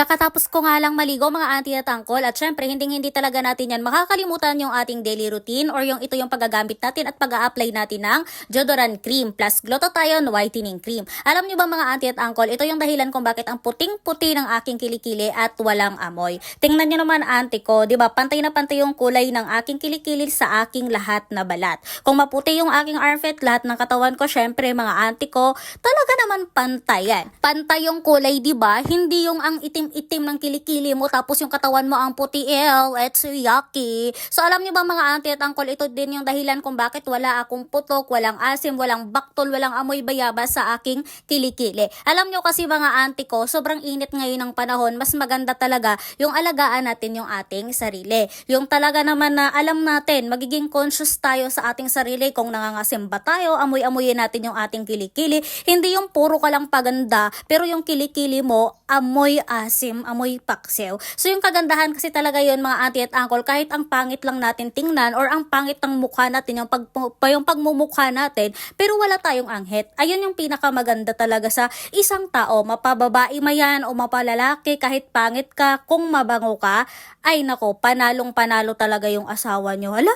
Kakatapos ko nga lang maligo mga auntie at uncle at syempre hindi talaga natin yan makakalimutan yung ating daily routine or yung ito yung paggagamit natin at pag-a-apply natin ng deodorant cream plus glutathione whitening cream. Alam nyo ba mga auntie at uncle, ito yung dahilan kung bakit ang puting-puti ng aking kilikili at walang amoy. Tingnan nyo naman auntie ko, di ba pantay na pantay yung kulay ng aking kilikili sa aking lahat na balat. Kung maputi yung aking armpit, lahat ng katawan ko, syempre mga auntie ko, talaga naman pantay yan. Pantay yung kulay, di ba? Hindi yung ang itim ng kilikili mo tapos yung katawan mo ang puti, it's yucky. So alam niyo ba mga auntie at uncle, ito din yung dahilan kung bakit wala akong putok, walang asim, walang baktol, walang amoy bayabas sa aking kilikili. Alam niyo kasi mga auntie ko, sobrang init ngayon ng panahon, mas maganda talaga yung alagaan natin yung ating sarili. Yung talaga naman na alam natin, magiging conscious tayo sa ating sarili kung nangangasim ba tayo, amoy-amoyin natin yung ating kilikili. Hindi yung puro ka lang paganda, pero yung kilikili mo, amoy asim, amoy paksiw. So yung kagandahan kasi talaga yun mga auntie at uncle, kahit ang pangit lang natin tingnan or ang pangit ng mukha natin, yung pagmumukha natin, pero wala tayong anghit. Ayun yung pinakamaganda talaga sa isang tao, mapababae mayan o mapalalaki, kahit pangit ka, kung mabango ka, ay nako, panalong panalo talaga yung asawa nyo. Hala?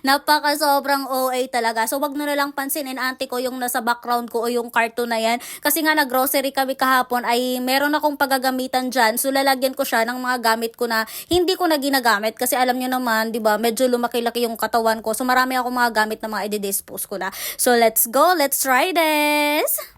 Napaka sobrang OA talaga. So wag na lang pansinin auntie ko yung nasa background ko o yung cartoon na yan. Kasi nga nag-grocery kami kahapon ay meron akong pagagamitan dyan. So lalagyan ko siya ng mga gamit ko na hindi ko na ginagamit. Kasi alam nyo naman, di ba, medyo lumaki-laki yung katawan ko. So marami akong mga gamit na mga i-dispose ko na. So let's go, let's try this!